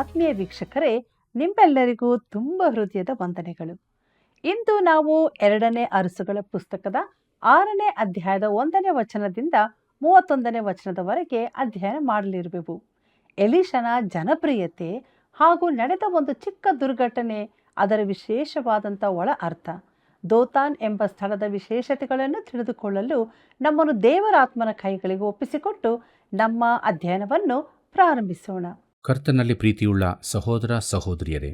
ಆತ್ಮೀಯ ವೀಕ್ಷಕರೇ, ನಿಮ್ಮೆಲ್ಲರಿಗೂ ತುಂಬ ಹೃದಯದ ವಂದನೆಗಳು. ಇಂದು ನಾವು 2ನೇ ಅರಸುಗಳ ಪುಸ್ತಕದ 6ನೇ ಅಧ್ಯಾಯದ 1ನೇ ವಚನದಿಂದ 31ನೇ ವಚನದವರೆಗೆ ಅಧ್ಯಯನ ಮಾಡಲಿರುವೆವು. ಎಲೀಷನ ಜನಪ್ರಿಯತೆ ಹಾಗೂ ನಡೆದ ಒಂದು ಚಿಕ್ಕ ದುರ್ಘಟನೆ, ಅದರ ವಿಶೇಷವಾದಂಥ ಒಳ ಅರ್ಥ, ದೋತಾನ್ ಎಂಬ ಸ್ಥಳದ ವಿಶೇಷತೆಗಳನ್ನು ತಿಳಿದುಕೊಳ್ಳಲು ನಮ್ಮನ್ನು ದೇವರಾತ್ಮನ ಕೈಗಳಿಗೆ ಒಪ್ಪಿಸಿಕೊಟ್ಟು ನಮ್ಮ ಅಧ್ಯಯನವನ್ನು ಪ್ರಾರಂಭಿಸೋಣ. ಕರ್ತನಲ್ಲಿ ಪ್ರೀತಿಯುಳ್ಳ ಸಹೋದರ ಸಹೋದರಿಯರೇ,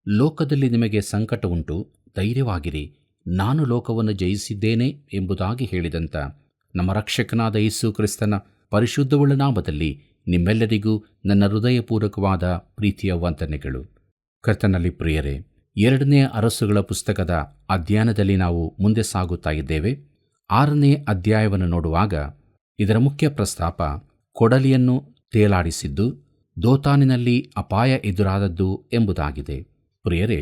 ಲೋಕದಲ್ಲಿ ನಿಮಗೆ ಸಂಕಟ ಉಂಟು, ಧೈರ್ಯವಾಗಿರಿ, ನಾನು ಲೋಕವನ್ನು ಜಯಿಸಿದ್ದೇನೆ ಎಂಬುದಾಗಿ ಹೇಳಿದಂಥ ನಮ್ಮ ರಕ್ಷಕನಾದ ಯೇಸು ಕ್ರಿಸ್ತನ ಪರಿಶುದ್ಧವುಳ್ಳ ನಾಮದಲ್ಲಿ ನಿಮ್ಮೆಲ್ಲರಿಗೂ ನನ್ನ ಹೃದಯಪೂರ್ವಕವಾದ ಪ್ರೀತಿಯ ವಂದನೆಗಳು. ಕರ್ತನಲ್ಲಿ ಪ್ರಿಯರೇ, 2ನೇ ಅರಸುಗಳ ಪುಸ್ತಕದ ಅಧ್ಯಯನದಲ್ಲಿ ನಾವು ಮುಂದೆ ಸಾಗುತ್ತಾ ಇದ್ದೇವೆ. 6ನೇ ಅಧ್ಯಾಯವನ್ನು ನೋಡುವಾಗ ಇದರ ಮುಖ್ಯ ಪ್ರಸ್ತಾಪ ಕೊಡಲಿಯನ್ನು ತೇಲಾಡಿಸಿದ್ದು, ದೋತಾನಿನಲ್ಲಿ ಅಪಾಯ ಎದುರಾದದ್ದು ಎಂಬುದಾಗಿದೆ. ಪ್ರಿಯರೇ,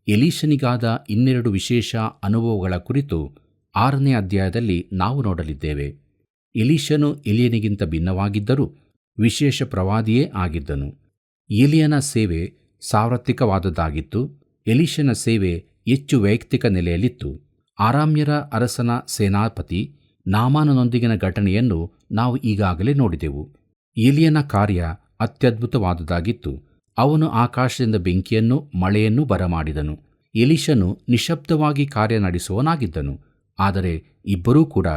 ಎಲೀಷನಿಗಾದ 2 ವಿಶೇಷ ಅನುಭವಗಳ ಕುರಿತು 6ನೇ ಅಧ್ಯಾಯದಲ್ಲಿ ನಾವು ನೋಡಲಿದ್ದೇವೆ. ಎಲೀಷನು ಎಲಿಯನಿಗಿಂತ ಭಿನ್ನವಾಗಿದ್ದರೂ ವಿಶೇಷ ಪ್ರವಾದಿಯೇ ಆಗಿದ್ದನು. ಎಲಿಯನ ಸೇವೆ ಸಾರ್ವತ್ರಿಕವಾದದ್ದಾಗಿತ್ತು. ಎಲೀಷನ ಸೇವೆ ಹೆಚ್ಚು ವೈಯಕ್ತಿಕ ನೆಲೆಯಲ್ಲಿತ್ತು. ಆರಾಮ್ಯರ ಅರಸನ ಸೇನಾಪತಿ ನಾಮಾನನೊಂದಿಗಿನ ಘಟನೆಯನ್ನು ನಾವು ಈಗಾಗಲೇ ನೋಡಿದೆವು. ಎಲಿಯನ ಕಾರ್ಯ ಅತ್ಯದ್ಭುತವಾದುದಾಗಿತ್ತು. ಅವನು ಆಕಾಶದಿಂದ ಬೆಂಕಿಯನ್ನು ಮಳೆಯನ್ನು ಬರಮಾಡಿದನು. ಎಲೀಷನು ನಿಶ್ಶಬ್ದವಾಗಿ ಕಾರ್ಯ ನಡೆಸುವನಾಗಿದ್ದನು. ಆದರೆ ಇಬ್ಬರೂ ಕೂಡ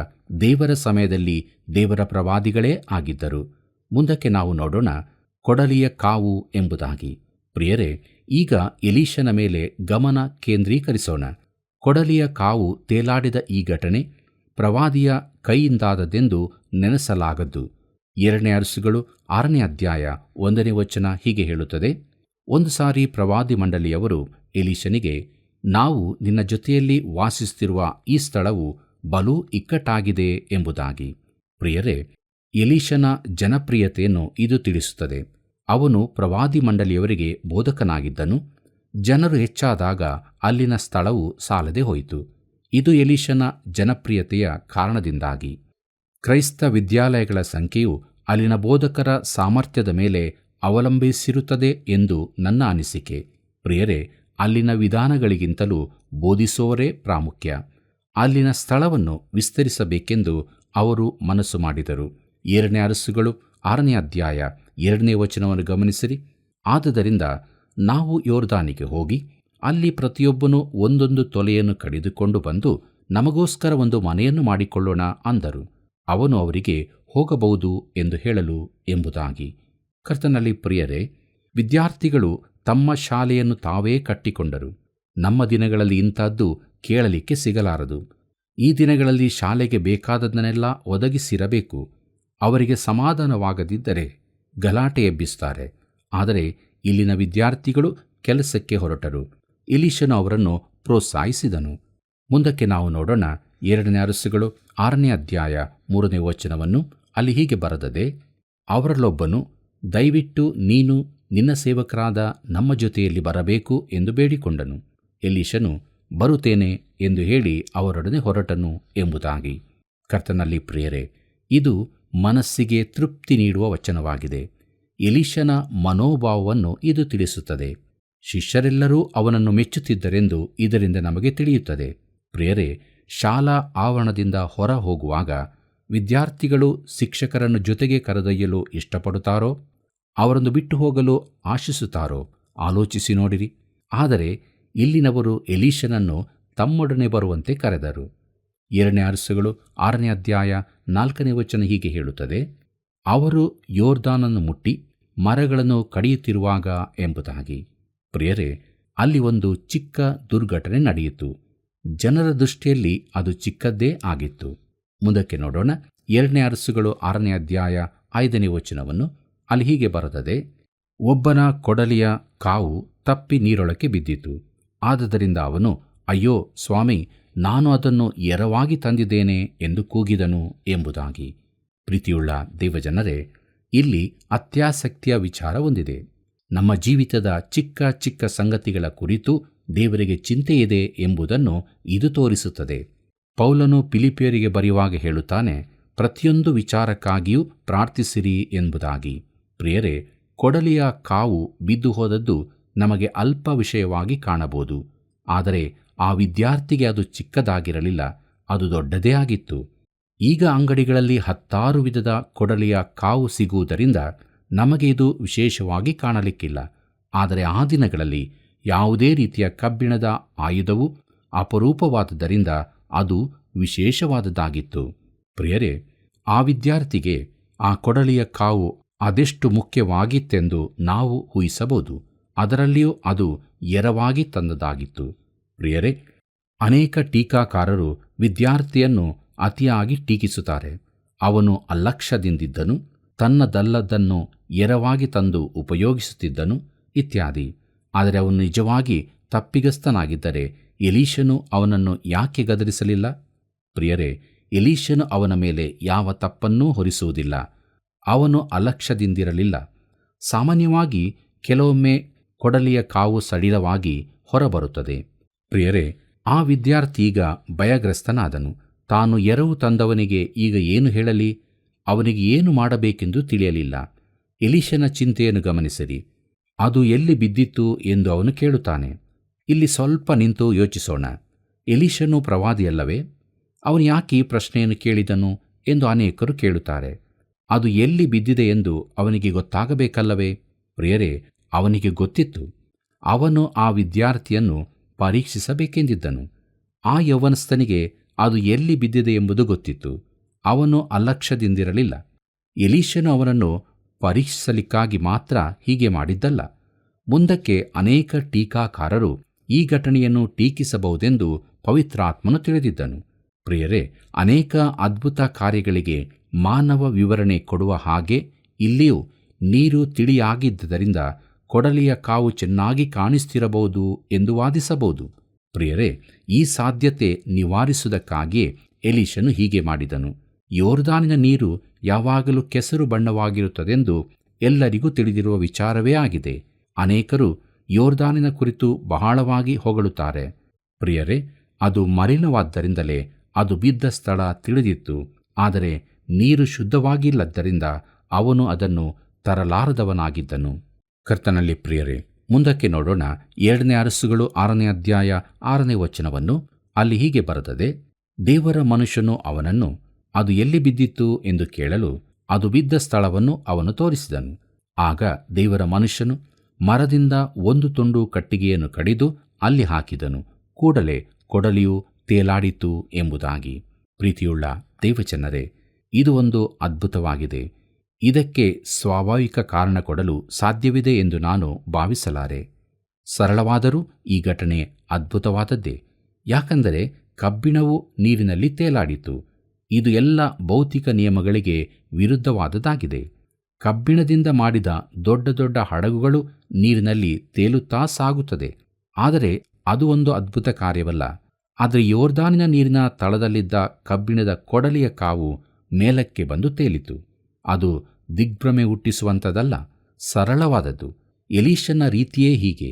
ದೇವರ ಸಮಯದಲ್ಲಿ ದೇವರ ಪ್ರವಾದಿಗಳೇ ಆಗಿದ್ದರು. ಮುಂದಕ್ಕೆ ನಾವು ನೋಡೋಣ ಕೊಡಲಿಯ ಕಾವು ಎಂಬುದಾಗಿ. ಪ್ರಿಯರೇ, ಈಗ ಎಲೀಷನ ಮೇಲೆ ಗಮನ ಕೇಂದ್ರೀಕರಿಸೋಣ. ಕೊಡಲಿಯ ಕಾವು ತೇಲಾಡಿದ ಈ ಘಟನೆ ಪ್ರವಾದಿಯ ಕೈಯಿಂದಾದದೆಂದು ನೆನೆಸಲಾಗದ್ದು. 2ನೇ ಅರಸುಗಳು 6ನೇ ಅಧ್ಯಾಯ 1ನೇ ವಚನ ಹೀಗೆ ಹೇಳುತ್ತದೆ: ಒಂದು ಸಾರಿ ಪ್ರವಾದಿ ಮಂಡಳಿಯವರು ಎಲೀಷನಿಗೆ, ನಾವು ನಿನ್ನ ಜೊತೆಯಲ್ಲಿ ವಾಸಿಸುತ್ತಿರುವ ಈ ಸ್ಥಳವು ಬಲು ಇಕ್ಕಟ್ಟಾಗಿದೆ ಎಂಬುದಾಗಿ. ಪ್ರಿಯರೇ, ಎಲೀಷನ ಜನಪ್ರಿಯತೆಯನ್ನು ಇದು ತಿಳಿಸುತ್ತದೆ. ಅವನು ಪ್ರವಾದಿ ಮಂಡಳಿಯವರಿಗೆ ಬೋಧಕನಾಗಿದ್ದನು. ಜನರು ಹೆಚ್ಚಾದಾಗ ಅಲ್ಲಿನ ಸ್ಥಳವು ಸಾಲದೆ ಹೋಯಿತು. ಇದು ಎಲೀಷನ ಜನಪ್ರಿಯತೆಯ ಕಾರಣದಿಂದಾಗಿ. ಕ್ರೈಸ್ತ ವಿದ್ಯಾಲಯಗಳ ಸಂಖ್ಯೆಯು ಅಲ್ಲಿನ ಬೋಧಕರ ಸಾಮರ್ಥ್ಯದ ಮೇಲೆ ಅವಲಂಬಿಸಿರುತ್ತದೆ ಎಂದು ನನ್ನ ಅನಿಸಿಕೆ. ಪ್ರಿಯರೇ, ಅಲ್ಲಿನ ವಿಧಾನಗಳಿಗಿಂತಲೂ ಬೋಧಿಸುವವರೇ ಪ್ರಾಮುಖ್ಯ. ಅಲ್ಲಿನ ಸ್ಥಳವನ್ನು ವಿಸ್ತರಿಸಬೇಕೆಂದು ಅವರು ಮನಸ್ಸು ಮಾಡಿದರು. 2ನೇ ಅರಸುಗಳು 6ನೇ ಅಧ್ಯಾಯ 2ನೇ ವಚನವನ್ನು ಗಮನಿಸಿರಿ. ಆದುದರಿಂದ ನಾವು ಯೋರ್ದಾನಿಗೆ ಹೋಗಿ ಅಲ್ಲಿ ಪ್ರತಿಯೊಬ್ಬನೂ ಒಂದೊಂದು ತೊಲೆಯನ್ನು ಕಡಿದುಕೊಂಡು ಬಂದು ನಮಗೋಸ್ಕರ ಒಂದು ಮನೆಯನ್ನು ಮಾಡಿಕೊಳ್ಳೋಣ ಅಂದರು. ಅವನು ಅವರಿಗೆ, ಹೋಗಬಹುದು ಎಂದು ಹೇಳಲು ಎಂಬುದಾಗಿ. ಕರ್ತನಲ್ಲಿ ಪ್ರಿಯರೇ, ವಿದ್ಯಾರ್ಥಿಗಳು ತಮ್ಮ ಶಾಲೆಯನ್ನು ತಾವೇ ಕಟ್ಟಿಕೊಂಡರು. ನಮ್ಮ ದಿನಗಳಲ್ಲಿ ಇಂಥದ್ದು ಕೇಳಲಿಕ್ಕೆ ಸಿಗಲಾರದು. ಈ ದಿನಗಳಲ್ಲಿ ಶಾಲೆಗೆ ಬೇಕಾದದನ್ನೆಲ್ಲ ಒದಗಿಸಿರಬೇಕು. ಅವರಿಗೆ ಸಮಾಧಾನವಾಗದಿದ್ದರೆ ಗಲಾಟೆ ಎಬ್ಬಿಸುತ್ತಾರೆ. ಆದರೆ ಇಲ್ಲಿನ ವಿದ್ಯಾರ್ಥಿಗಳು ಕೆಲಸಕ್ಕೆ ಹೊರಟರು. ಎಲೀಷನು ಅವರನ್ನು ಪ್ರೋತ್ಸಾಹಿಸಿದನು. ಮುಂದಕ್ಕೆ ನಾವು ನೋಡೋಣ 2ನೇ ಅರಸುಗಳು 6ನೇ ಅಧ್ಯಾಯ 3ನೇ ವಚನವನ್ನು. ಅಲ್ಲಿ ಹೀಗೆ ಬರೆದದೆ: ಅವರಲ್ಲೊಬ್ಬನು, ದಯವಿಟ್ಟು ನೀನು ನಿನ್ನ ಸೇವಕರಾದ ನಮ್ಮ ಜೊತೆಯಲ್ಲಿ ಬರಬೇಕು ಎಂದು ಬೇಡಿಕೊಂಡನು. ಎಲೀಷನು, ಬರುತ್ತೇನೆ ಎಂದು ಹೇಳಿ ಅವರೊಡನೆ ಹೊರಟನು ಎಂಬುದಾಗಿ. ಕರ್ತನಲ್ಲಿ ಪ್ರಿಯರೇ, ಇದು ಮನಸ್ಸಿಗೆ ತೃಪ್ತಿ ನೀಡುವ ವಚನವಾಗಿದೆ. ಎಲೀಷನ ಮನೋಭಾವವನ್ನು ಇದು ತಿಳಿಸುತ್ತದೆ. ಶಿಷ್ಯರೆಲ್ಲರೂ ಅವನನ್ನು ಮೆಚ್ಚುತ್ತಿದ್ದರೆಂದು ಇದರಿಂದ ನಮಗೆ ತಿಳಿಯುತ್ತದೆ. ಪ್ರಿಯರೇ, ಶಾಲಾ ಆವರಣದಿಂದ ಹೊರ ಹೋಗುವಾಗ ವಿದ್ಯಾರ್ಥಿಗಳು ಶಿಕ್ಷಕರನ್ನು ಜೊತೆಗೆ ಕರೆದೊಯ್ಯಲು ಇಷ್ಟಪಡುತ್ತಾರೋ, ಅವರನ್ನು ಬಿಟ್ಟು ಹೋಗಲು ಆಶಿಸುತ್ತಾರೋ ಆಲೋಚಿಸಿ ನೋಡಿರಿ. ಆದರೆ ಇಲ್ಲಿನವರು ಎಲೀಷನನ್ನು ತಮ್ಮೊಡನೆ ಬರುವಂತೆ ಕರೆದರು. 2ನೇ ಅರಸುಗಳು 6ನೇ ಅಧ್ಯಾಯ 4ನೇ ವಚನ ಹೀಗೆ ಹೇಳುತ್ತದೆ: ಅವರು ಯೋರ್ದಾನನ್ನು ಮುಟ್ಟಿ ಮರಗಳನ್ನು ಕಡಿಯುತ್ತಿರುವಾಗ ಎಂಬುದಾಗಿ. ಪ್ರಿಯರೇ, ಅಲ್ಲಿ ಒಂದು ಚಿಕ್ಕ ದುರ್ಘಟನೆ ನಡೆಯಿತು. ಜನರ ದೃಷ್ಟಿಯಲ್ಲಿ ಅದು ಚಿಕ್ಕದ್ದೇ ಆಗಿತ್ತು. ಮುಂದಕ್ಕೆ ನೋಡೋಣ 2ನೇ ಅರಸುಗಳು 6ನೇ ಅಧ್ಯಾಯ 5ನೇ ವಚನವನ್ನು. ಅಲ್ಲಿ ಹೀಗೆ ಬರೆದದೆ: ಒಬ್ಬನ ಕೊಡಲಿಯ ಕಾವು ತಪ್ಪಿ ನೀರೊಳಕ್ಕೆ ಬಿದ್ದಿತು. ಆದುದರಿಂದ ಅವನು, ಅಯ್ಯೋ ಸ್ವಾಮಿ, ನಾನು ಅದನ್ನು ಎರವಾಗಿ ತಂದಿದ್ದೇನೆ ಎಂದು ಕೂಗಿದನು ಎಂಬುದಾಗಿ. ಪ್ರೀತಿಯುಳ್ಳ ದೇವಜನರೇ, ಇಲ್ಲಿ ಅತ್ಯಾಸಕ್ತಿಯ ವಿಚಾರ ಹೊಂದಿದೆ. ನಮ್ಮ ಜೀವಿತದ ಚಿಕ್ಕ ಚಿಕ್ಕ ಸಂಗತಿಗಳ ಕುರಿತು ದೇವರಿಗೆ ಚಿಂತೆಯಿದೆ ಎಂಬುದನ್ನು ಇದು ತೋರಿಸುತ್ತದೆ. ಪೌಲನು ಫಿಲಿಪಿಯರಿಗೆ ಬರೆಯುವಾಗ ಹೇಳುತ್ತಾನೆ, ಪ್ರತಿಯೊಂದು ವಿಚಾರಕ್ಕಾಗಿಯೂ ಪ್ರಾರ್ಥಿಸಿರಿ ಎಂಬುದಾಗಿ. ಪ್ರಿಯರೇ, ಕೊಡಲಿಯ ಕಾವು ಬಿದ್ದು ಹೋದದ್ದು ನಮಗೆ ಅಲ್ಪ ವಿಷಯವಾಗಿ ಕಾಣಬಹುದು. ಆದರೆ ಆ ವಿದ್ಯಾರ್ಥಿಗೆ ಅದು ಚಿಕ್ಕದಾಗಿರಲಿಲ್ಲ, ಅದು ದೊಡ್ಡದೇ ಆಗಿತ್ತು. ಈಗ ಅಂಗಡಿಗಳಲ್ಲಿ 10 ವಿಧದ ಕೊಡಲಿಯ ಕಾವು ಸಿಗುವುದರಿಂದ ನಮಗೆ ಇದು ವಿಶೇಷವಾಗಿ ಕಾಣಲಿಕ್ಕಿಲ್ಲ. ಆದರೆ ಆ ದಿನಗಳಲ್ಲಿ ಯಾವುದೇ ರೀತಿಯ ಕಬ್ಬಿಣದ ಆಯುಧವು ಅಪರೂಪವಾದುದರಿಂದ ಅದು ವಿಶೇಷವಾದದ್ದಾಗಿತ್ತು. ಪ್ರಿಯರೇ, ಆ ವಿದ್ಯಾರ್ಥಿಗೆ ಆ ಕೊಡಲಿಯ ಕಾವು ಅದೆಷ್ಟು ಮುಖ್ಯವಾಗಿತ್ತೆಂದು ನಾವು ಊಹಿಸಬಹುದು. ಅದರಲ್ಲಿಯೂ ಅದು ಎರವಾಗಿ ತಂದದಾಗಿತ್ತು. ಪ್ರಿಯರೇ, ಅನೇಕ ಟೀಕಾಕಾರರು ವಿದ್ಯಾರ್ಥಿಯನ್ನು ಅತಿಯಾಗಿ ಟೀಕಿಸುತ್ತಾರೆ. ಅವನು ಅಲಕ್ಷ್ಯದಿಂದಿದ್ದನು, ತನ್ನದಲ್ಲದನ್ನು ಎರವಾಗಿ ತಂದು ಉಪಯೋಗಿಸುತ್ತಿದ್ದನು ಇತ್ಯಾದಿ. ಆದರೆ ಅವನು ನಿಜವಾಗಿ ತಪ್ಪಿಗಸ್ತನಾಗಿದ್ದರೆ ಎಲೀಷನು ಅವನನ್ನು ಯಾಕೆ ಗದರಿಸಲಿಲ್ಲ? ಪ್ರಿಯರೇ, ಎಲೀಷನು ಅವನ ಮೇಲೆ ಯಾವ ತಪ್ಪನ್ನೂ ಹೊರಿಸುವುದಿಲ್ಲ. ಅವನು ಅಲಕ್ಷ್ಯದಿಂದಿರಲಿಲ್ಲ. ಸಾಮಾನ್ಯವಾಗಿ ಕೆಲವೊಮ್ಮೆ ಕೊಡಲಿಯ ಕಾವು ಸಡಿಲವಾಗಿ ಹೊರಬರುತ್ತದೆ. ಪ್ರಿಯರೇ, ಆ ವಿದ್ಯಾರ್ಥಿ ಈಗ ಭಯಗ್ರಸ್ತನಾದನು. ತಾನು ಎರವು ತಂದವನಿಗೆ ಈಗ ಏನು ಹೇಳಲಿ? ಅವನಿಗೆ ಏನು ಮಾಡಬೇಕೆಂದು ತಿಳಿಯಲಿಲ್ಲ. ಎಲೀಷನ ಚಿಂತೆಯನ್ನು ಗಮನಿಸಿರಿ. ಅದು ಎಲ್ಲಿ ಬಿದ್ದಿತ್ತು ಎಂದು ಅವನು ಕೇಳುತ್ತಾನೆ. ಇಲ್ಲಿ ಸ್ವಲ್ಪ ನಿಂತು ಯೋಚಿಸೋಣ. ಎಲೀಷನು ಪ್ರವಾದಿಯಲ್ಲವೇ? ಅವನು ಯಾಕೆ ಈ ಪ್ರಶ್ನೆಯನ್ನು ಕೇಳಿದನು ಎಂದು ಅನೇಕರು ಕೇಳುತ್ತಾರೆ. ಅದು ಎಲ್ಲಿ ಬಿದ್ದಿದೆ ಎಂದು ಅವನಿಗೆ ಗೊತ್ತಾಗಬೇಕಲ್ಲವೇ? ಪ್ರಿಯರೇ, ಅವನಿಗೆ ಗೊತ್ತಿತ್ತು. ಅವನು ಆ ವಿದ್ಯಾರ್ಥಿಯನ್ನು ಪರೀಕ್ಷಿಸಬೇಕೆಂದಿದ್ದನು. ಆ ಯೌವನಸ್ಥನಿಗೆ ಅದು ಎಲ್ಲಿ ಬಿದ್ದಿದೆ ಎಂಬುದು ಗೊತ್ತಿತ್ತು. ಅವನು ಅಲಕ್ಷ್ಯದಿಂದಿರಲಿಲ್ಲ. ಎಲೀಷನು ಅವನನ್ನು ಪರೀಕ್ಷಿಸಲಿಕ್ಕಾಗಿ ಮಾತ್ರ ಹೀಗೆ ಮಾಡಿದ್ದಲ್ಲ. ಮುಂದಕ್ಕೆ ಅನೇಕ ಟೀಕಾಕಾರರು ಈ ಘಟನೆಯನ್ನು ಟೀಕಿಸಬಹುದೆಂದು ಪವಿತ್ರಾತ್ಮನು ತಿಳಿದಿದ್ದನು. ಪ್ರಿಯರೇ, ಅನೇಕ ಅದ್ಭುತ ಕಾರ್ಯಗಳಿಗೆ ಮಾನವ ವಿವರಣೆ ಕೊಡುವ ಹಾಗೆ ಇಲ್ಲಿಯೂ ನೀರು ತಿಳಿಯಾಗಿದ್ದರಿಂದ ಕೊಡಲಿಯ ಕಾವು ಚೆನ್ನಾಗಿ ಕಾಣಿಸ್ತಿರಬಹುದು ಎಂದು ವಾದಿಸಬಹುದು. ಪ್ರಿಯರೇ, ಈ ಸಾಧ್ಯತೆ ನಿವಾರಿಸುವುದಕ್ಕಾಗಿಯೇ ಎಲೀಷನು ಹೀಗೆ ಮಾಡಿದನು. ಯೋರ್ದಾನಿನ ನೀರು ಯಾವಾಗಲೂ ಕೆಸರು ಬಣ್ಣವಾಗಿರುತ್ತದೆಂದು ಎಲ್ಲರಿಗೂ ತಿಳಿದಿರುವ ವಿಚಾರವೇ ಆಗಿದೆ. ಅನೇಕರು ಯೋರ್ದಾನಿನ ಕುರಿತು ಬಹಳವಾಗಿ ಹೊಗಳುತ್ತಾರೆ. ಪ್ರಿಯರೇ, ಅದು ಮಲಿನವಾದ್ದರಿಂದಲೇ ಅದು ಬಿದ್ದ ಸ್ಥಳ ತಿಳಿದಿತ್ತು. ಆದರೆ ನೀರು ಶುದ್ಧವಾಗಿಲ್ಲದ್ದರಿಂದ ಅವನು ಅದನ್ನು ತರಲಾರದವನಾಗಿದ್ದನು. ಕರ್ತನಲ್ಲಿ ಪ್ರಿಯರೇ, ಮುಂದಕ್ಕೆ ನೋಡೋಣ. 2ನೇ ಅರಸುಗಳು 6ನೇ ಅಧ್ಯಾಯ 6ನೇ ವಚನವನ್ನು. ಅಲ್ಲಿ ಹೀಗೆ ಬರೆದದೆ: ದೇವರ ಮನುಷ್ಯನು ಅವನನ್ನು ಅದು ಎಲ್ಲಿ ಬಿದ್ದಿತ್ತು ಎಂದು ಕೇಳಲು ಅದು ಬಿದ್ದ ಸ್ಥಳವನ್ನು ಅವನು ತೋರಿಸಿದನು. ಆಗ ದೇವರ ಮನುಷ್ಯನು ಮರದಿಂದ ಒಂದು ತುಂಡು ಕಟ್ಟಿಗೆಯನ್ನು ಕಡಿದು ಅಲ್ಲಿ ಹಾಕಿದನು. ಕೂಡಲೇ ಕೊಡಲಿಯು ತೇಲಾಡಿತು ಎಂಬುದಾಗಿ. ಪ್ರೀತಿಯುಳ್ಳ ದೇವಜನರೇ, ಇದು ಒಂದು ಅದ್ಭುತವಾಗಿದೆ. ಇದಕ್ಕೆ ಸ್ವಾಭಾವಿಕ ಕಾರಣ ಕೊಡಲು ಸಾಧ್ಯವಿದೆ ಎಂದು ನಾನು ಭಾವಿಸಲಾರೆ. ಸರಳವಾದರೂ ಈ ಘಟನೆ ಅದ್ಭುತವಾದದ್ದೇ. ಯಾಕಂದರೆ ಕಬ್ಬಿಣವು ನೀರಿನಲ್ಲಿ ತೇಲಾಡಿತು. ಇದು ಎಲ್ಲ ಭೌತಿಕ ನಿಯಮಗಳಿಗೆ ವಿರುದ್ಧವಾದದ್ದಾಗಿದೆ. ಕಬ್ಬಿಣದಿಂದ ಮಾಡಿದ ದೊಡ್ಡ ದೊಡ್ಡ ಹಡಗುಗಳು ನೀರಿನಲ್ಲಿ ತೇಲುತ್ತಾ ಸಾಗುತ್ತದೆ. ಆದರೆ ಅದು ಒಂದು ಅದ್ಭುತ ಕಾರ್ಯವಲ್ಲ. ಆದರೆ ಯೋರ್ದಾನಿನ ನೀರಿನ ತಳದಲ್ಲಿದ್ದ ಕಬ್ಬಿಣದ ಕೊಡಲಿಯ ಕಾವು ಮೇಲಕ್ಕೆ ಬಂದು ತೇಲಿತು. ಅದು ದಿಗ್ಭ್ರಮೆ ಹುಟ್ಟಿಸುವಂಥದ್ದಲ್ಲ, ಸರಳವಾದದ್ದು. ಎಲೀಷನ ರೀತಿಯೇ ಹೀಗೆ.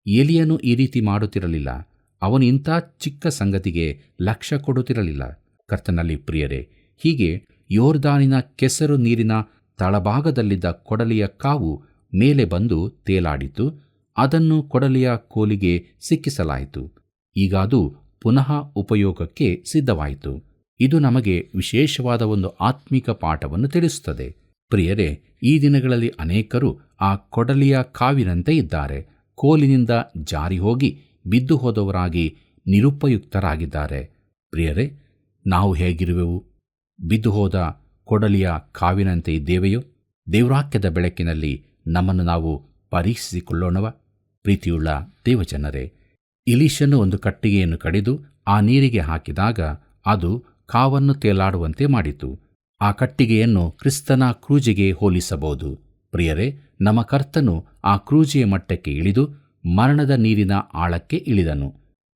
ಎಲಿಯನು ಈ ರೀತಿ ಮಾಡುತ್ತಿರಲಿಲ್ಲ. ಅವನು ಇಂಥ ಚಿಕ್ಕ ಸಂಗತಿಗೆ ಲಕ್ಷ್ಯ ಕೊಡುತ್ತಿರಲಿಲ್ಲ. ಕರ್ತನಲ್ಲಿ ಪ್ರಿಯರೇ, ಹೀಗೆ ಯೋರ್ದಾನಿನ ಕೆಸರು ನೀರಿನ ತಳಭಾಗದಲ್ಲಿದ್ದ ಕೊಡಲಿಯ ಕಾವು ಮೇಲೆ ಬಂದು ತೇಲಾಡಿತು. ಅದನ್ನು ಕೊಡಲಿಯ ಕೋಲಿಗೆ ಸಿಕ್ಕಿಸಲಾಯಿತು. ಈಗ ಅದು ಪುನಃ ಉಪಯೋಗಕ್ಕೆ ಸಿದ್ಧವಾಯಿತು. ಇದು ನಮಗೆ ವಿಶೇಷವಾದ ಒಂದು ಆತ್ಮಿಕ ಪಾಠವನ್ನು ತಿಳಿಸುತ್ತದೆ. ಪ್ರಿಯರೇ, ಈ ದಿನಗಳಲ್ಲಿ ಅನೇಕರು ಆ ಕೊಡಲಿಯ ಕಾವಿನಂತೆ ಇದ್ದಾರೆ. ಕೋಲಿನಿಂದ ಜಾರಿ ಹೋಗಿ ಬಿದ್ದು ಹೋದವರಾಗಿ ನಿರುಪಯುಕ್ತರಾಗಿದ್ದಾರೆ. ಪ್ರಿಯರೇ, ನಾವು ಹೇಗಿರುವೆವು? ಬಿದ್ದು ಹೋದ ಕೊಡಲಿಯ ಕಾವಿನಂತೆ ಇದ್ದೇವೆಯೋ? ದೇವವಾಕ್ಯದ ಬೆಳಕಿನಲ್ಲಿ ನಮ್ಮನ್ನು ನಾವು ಪರೀಕ್ಷಿಸಿಕೊಳ್ಳೋಣವ? ಪ್ರೀತಿಯುಳ್ಳ ದೇವಜನರೇ, ಎಲೀಷನು ಒಂದು ಕಟ್ಟಿಗೆಯನ್ನು ಕಡಿದು ಆ ನೀರಿಗೆ ಹಾಕಿದಾಗ ಅದು ಕಾವನ್ನು ತೇಲಾಡುವಂತೆ ಮಾಡಿತು. ಆ ಕಟ್ಟಿಗೆಯನ್ನು ಕ್ರಿಸ್ತನ ಕ್ರೂಜಿಗೆ ಹೋಲಿಸಬಹುದು. ಪ್ರಿಯರೇ, ನಮ್ಮ ಕರ್ತನು ಆ ಕ್ರೂಜಿಯ ಮಟ್ಟಕ್ಕೆ ಇಳಿದು ಮರಣದ ನೀರಿನ ಆಳಕ್ಕೆ ಇಳಿದನು.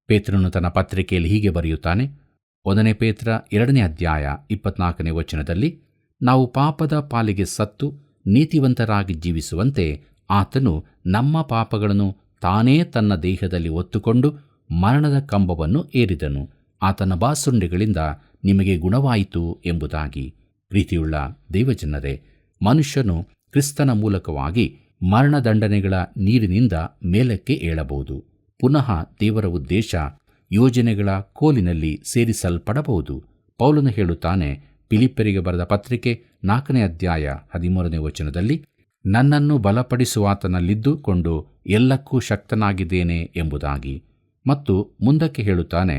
ಪೇತ್ರನು ತನ್ನ ಪತ್ರಿಕೆಯಲ್ಲಿ ಹೀಗೆ ಬರೆಯುತ್ತಾನೆ. 1 ಪೇತ್ರ 2ನೇ ಅಧ್ಯಾಯ 24ನೇ ವಚನದಲ್ಲಿ, ನಾವು ಪಾಪದ ಪಾಲಿಗೆ ಸತ್ತು ನೀತಿವಂತರಾಗಿ ಜೀವಿಸುವಂತೆ ಆತನು ನಮ್ಮ ಪಾಪಗಳನ್ನು ತಾನೇ ತನ್ನ ದೇಹದಲ್ಲಿ ಹೊತ್ತುಕೊಂಡು ಮರಣದ ಕಂಬವನ್ನು ಏರಿದನು. ಆತನ ಬಾಸುಂಡೆಗಳಿಂದ ನಿಮಗೆ ಗುಣವಾಯಿತು ಎಂಬುದಾಗಿ. ಪ್ರೀತಿಯುಳ್ಳ ದೇವಜನರೇ, ಮನುಷ್ಯನು ಕ್ರಿಸ್ತನ ಮೂಲಕವಾಗಿ ಮರಣದಂಡನೆಗಳ ನೀರಿನಿಂದ ಮೇಲಕ್ಕೆ ಏಳಬಹುದು. ಪುನಃ ದೇವರ ಉದ್ದೇಶ ಯೋಜನೆಗಳ ಕೋಲಿನಲ್ಲಿ ಸೇರಿಸಲ್ಪಡಬಹುದು. ಪೌಲನು ಹೇಳುತ್ತಾನೆ, ಫಿಲಿಪ್ಪರಿಗೆ ಬರೆದ ಪತ್ರಿಕೆ 4ನೇ ಅಧ್ಯಾಯ 13ನೇ ವಚನದಲ್ಲಿ, ನನ್ನನ್ನು ಬಲಪಡಿಸುವಾತನಲ್ಲಿದ್ದುಕೊಂಡು ಎಲ್ಲಕ್ಕೂ ಶಕ್ತನಾಗಿದ್ದೇನೆ ಎಂಬುದಾಗಿ. ಮತ್ತು ಮುಂದಕ್ಕೆ ಹೇಳುತ್ತಾನೆ,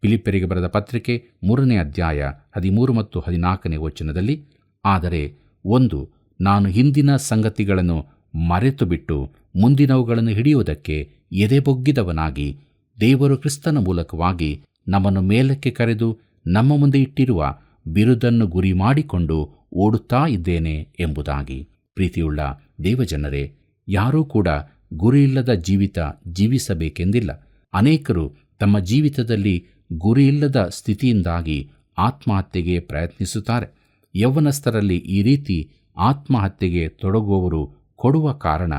ಫಿಲಿಪ್ಪರಿಗೆ ಬರೆದ ಪತ್ರಿಕೆ 3ನೇ ಅಧ್ಯಾಯ 13 ಮತ್ತು 14ನೇ ವಚನದಲ್ಲಿ, ಆದರೆ ನಾನು ಹಿಂದಿನ ಸಂಗತಿಗಳನ್ನು ಮರೆತು ಬಿಟ್ಟು ಮುಂದಿನವುಗಳನ್ನು ಹಿಡಿಯುವುದಕ್ಕೆ ಎದೆಬೊಗ್ಗಿದವನಾಗಿ, ದೇವರು ಕ್ರಿಸ್ತನ ಮೂಲಕವಾಗಿ ನಮ್ಮನ್ನು ಮೇಲಕ್ಕೆ ಕರೆದು ನಮ್ಮ ಮುಂದೆ ಇಟ್ಟಿರುವ ಬಿರುದನ್ನು ಗುರಿ ಮಾಡಿಕೊಂಡು ಓಡುತ್ತಾ ಇದ್ದೇನೆ ಎಂಬುದಾಗಿ. ಪ್ರೀತಿಯುಳ್ಳ ದೇವಜನರೇ, ಯಾರೂ ಕೂಡ ಗುರಿಯಿಲ್ಲದ ಜೀವಿತ ಜೀವಿಸಬೇಕೆಂದಿಲ್ಲ. ಅನೇಕರು ತಮ್ಮ ಜೀವಿತದಲ್ಲಿ ಗುರಿಯಿಲ್ಲದ ಸ್ಥಿತಿಯಿಂದಾಗಿ ಆತ್ಮಹತ್ಯೆಗೆ ಪ್ರಯತ್ನಿಸುತ್ತಾರೆ. ಯೌವನಸ್ಥರಲ್ಲಿ ಈ ರೀತಿ ಆತ್ಮಹತ್ಯೆಗೆ ತೊಡಗುವವರು ಕೊಡುವ ಕಾರಣ